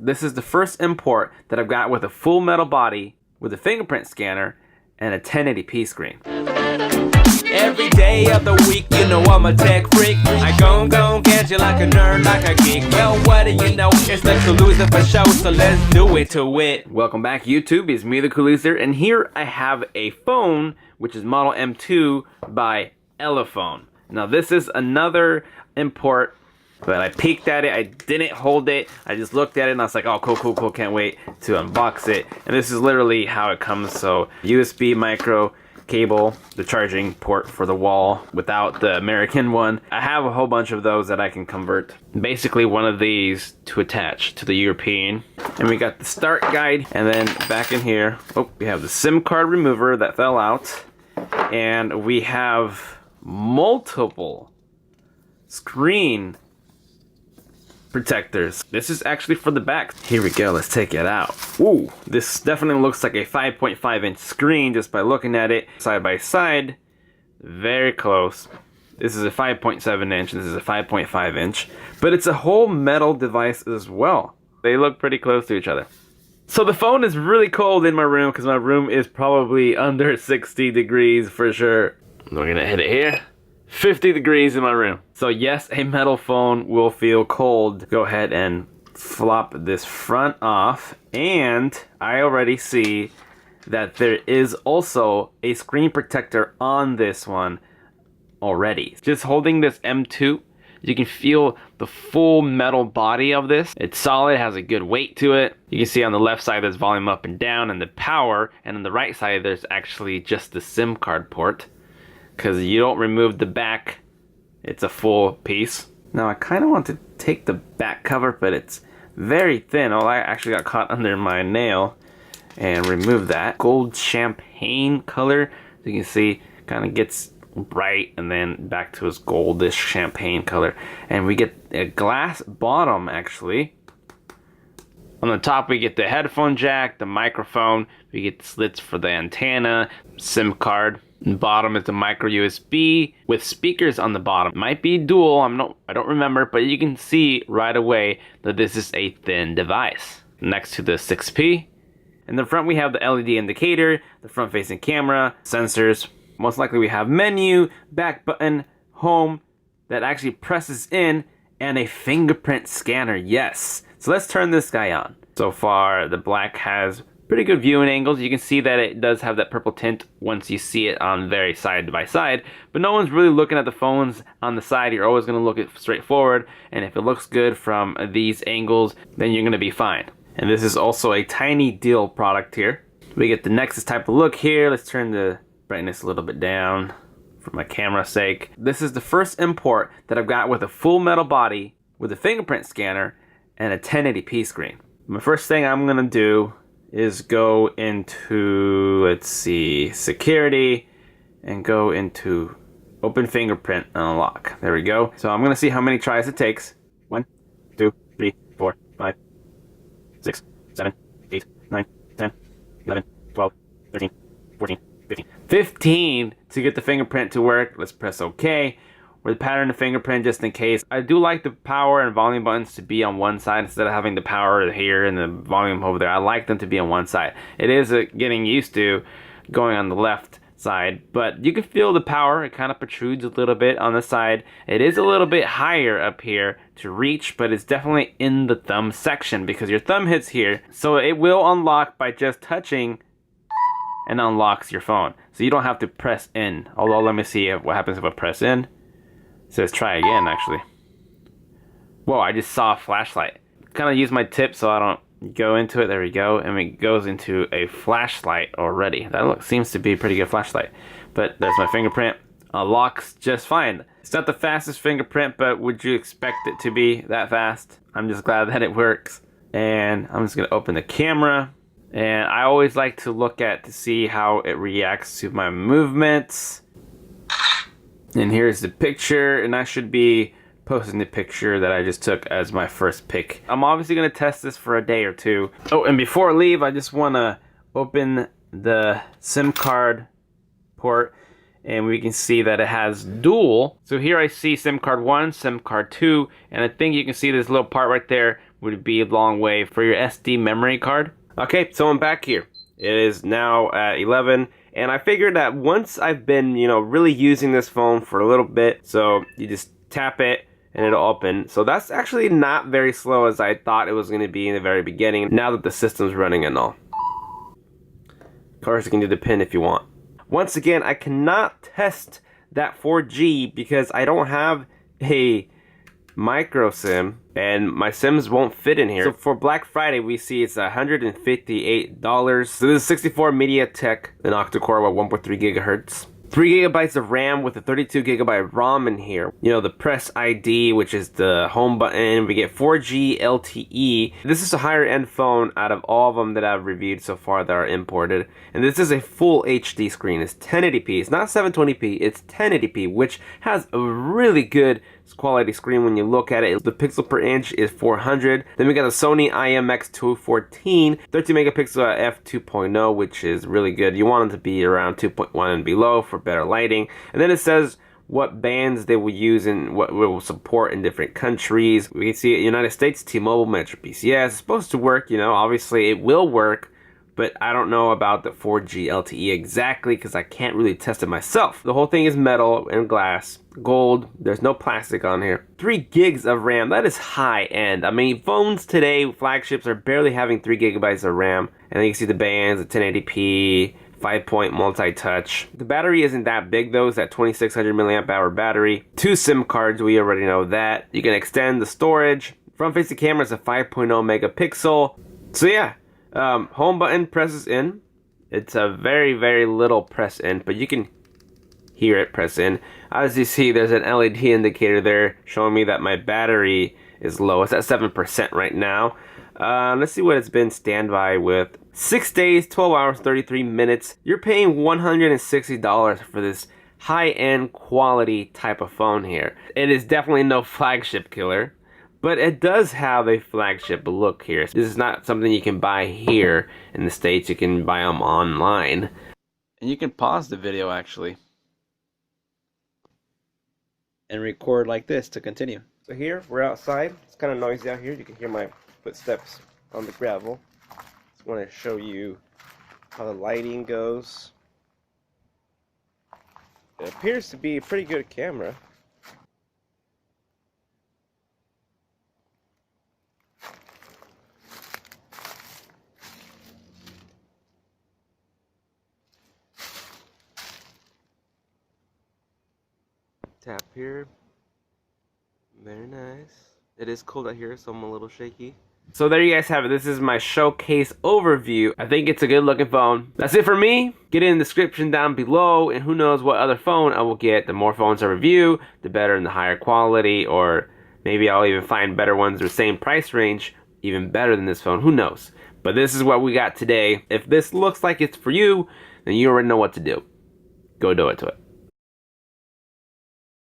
This is the first import that I've got with a full metal body, with a fingerprint scanner, and a 1080p screen. Every day of the week, you know I'm a tech freak. I gon' get you like a nerd, like a geek. Well, what do you know? It's the Cooloozer for show, so let's do it to it. Welcome back, YouTube. It's me, the Cooloozer, and here I have a phone, which is model M2 by Elephone. Now, this is another import, but I peeked at it. I didn't hold it. I just looked at it, and I was like, oh, cool. Can't wait to unbox it. And this is literally how it comes. So, USB micro cable, the charging port for the wall without the American one. I have a whole bunch of those that I can convert. Basically one of these to attach to the European. And we got the start guide, and then back in here, oh, we have the SIM card remover that fell out. And we have multiple screen protectors. This is actually for the back. Here we go, let's take it out. Ooh, this definitely looks like a 5.5 inch screen just by looking at it side by side. Very close. This is a 5.7 inch, this is a 5.5 inch, but it's a whole metal device as well. They look pretty close to each other. So the phone is really cold in my room because my room is probably under 60 degrees for sure. We're gonna hit it here. 50 degrees in my room. So yes, a metal phone will feel cold. Go ahead and flop this front off, and I already see that there is also a screen protector on this one already. Just holding this M2, you can feel the full metal body of this. It's solid, has a good weight to it. You can see on the left side there's volume up and down and the power, and on the right side there's actually just the SIM card port, because you don't remove the back, it's a full piece. Now I kind of want to take the back cover, but it's very thin. Oh, I actually got caught under my nail, and remove that. Gold champagne color, as you can see, kind of gets bright and then back to its goldish champagne color. And we get a glass bottom actually. On the top we get the headphone jack, the microphone, we get the slits for the antenna, SIM card. The bottom is the micro USB with speakers on the bottom. Might be dual, I don't remember, but you can see right away that this is a thin device. Next to the 6P. In the front we have the LED indicator, the front facing camera, sensors. Most likely we have menu, back button, home that actually presses in, and a fingerprint scanner, yes. So let's turn this guy on. So far the black has pretty good viewing angles. You can see that it does have that purple tint once you see it on very side by side, but no one's really looking at the phones on the side. You're always going to look it straight forward, and if it looks good from these angles, then you're going to be fine. And this is also a tiny deal product here. We get the Nexus type of look here. Let's turn the brightness a little bit down for my camera's sake. This is the first import that I've got with a full metal body, with a fingerprint scanner, and a 1080p screen. My first thing I'm going to do is go into, let's see, security, and go into open fingerprint and unlock. There we go. So I'm gonna see how many tries it takes. 1, 2, 3, 4, 5, 6, 7, 8, 9, 10, 11, 12, 13, 14, 15. 15 to get the fingerprint to work. Let's press OK. With the pattern of fingerprint just in case. I do like the power and volume buttons to be on one side instead of having the power here and the volume over there. I like them to be on one side. It is getting used to going on the left side, but you can feel the power. It kind of protrudes a little bit on the side. It is a little bit higher up here to reach, but it's definitely in the thumb section because your thumb hits here. So it will unlock by just touching, and unlocks your phone. So you don't have to press in. Although let me see what happens if I press in. It says try again, actually. Whoa, I just saw a flashlight. Kind of use my tip so I don't go into it. There we go. And it goes into a flashlight already. That seems to be a pretty good flashlight. But there's my fingerprint. Unlocks just fine. It's not the fastest fingerprint, but would you expect it to be that fast? I'm just glad that it works. And I'm just going to open the camera. And I always like to look at to see how it reacts to my movements. And here's the picture, and I should be posting the picture that I just took as my first pick. I'm obviously going to test this for a day or two. Oh, and before I leave, I just want to open the SIM card port, and we can see that it has dual. So here I see SIM card 1, SIM card 2, and I think you can see this little part right there would be a long way for your SD memory card. Okay, so I'm back here. It is now at 11, and I figured that once I've been, really using this phone for a little bit, so you just tap it and it'll open. So that's actually not very slow as I thought it was going to be in the very beginning, now that the system's running and all. Of course, you can do the pin if you want. Once again, I cannot test that 4G because I don't have a micro SIM and my SIMs won't fit in here. So for Black Friday, we see it's $158. So this is 64 MediaTek, an octa-core with 1.3 gigahertz. 3 gigabytes of RAM with a 32 gigabyte ROM in here. The Press ID, which is the home button. We get 4G LTE. This is a higher end phone out of all of them that I've reviewed so far that are imported. And this is a full HD screen. It's 1080p. It's not 720p. It's 1080p, which has a really good quality screen when you look at it. The pixel per inch is 400. Then we got the Sony IMX214, 13 megapixel f2.0, which is really good. You want it to be around 2.1 and below for better lighting. And then it says what bands they will use and what will support in different countries. We can see it, United States, T-Mobile, Metro PCS. It's supposed to work, obviously it will work. But I don't know about the 4G LTE exactly because I can't really test it myself. The whole thing is metal and glass, gold. There's no plastic on here. 3 gigs of RAM, that is high end. I mean, phones today, flagships, are barely having 3 gigabytes of RAM. And then you can see the bands, the 1080p, 5-point multi-touch. The battery isn't that big though. It's that 2600 milliamp hour battery. 2 SIM cards, we already know that. You can extend the storage. Front-facing camera is a 5.0 megapixel. So yeah. Home button presses in. It's a very, very little press in, but you can hear it press in. As you see, there's an LED indicator there showing me that my battery is low. It's at 7% right now. Let's see what it's been standby with. 6 days, 12 hours, 33 minutes. You're paying $160 for this high-end quality type of phone here. It is definitely no flagship killer. But it does have a flagship look here. This is not something you can buy here in the States. You can buy them online. And you can pause the video actually. And record like this to continue. So here, we're outside. It's kind of noisy out here. You can hear my footsteps on the gravel. Just want to show you how the lighting goes. It appears to be a pretty good camera. Tap here. Very nice. It is cold out here, so I'm a little shaky. So there you guys have it. This is my showcase overview. I think it's a good looking phone. That's it for me. Get in the description down below, and who knows what other phone I will get. The more phones I review, the better and the higher quality, or maybe I'll even find better ones with the same price range, even better than this phone. Who knows? But this is what we got today. If this looks like it's for you, then you already know what to do. Go do it to it.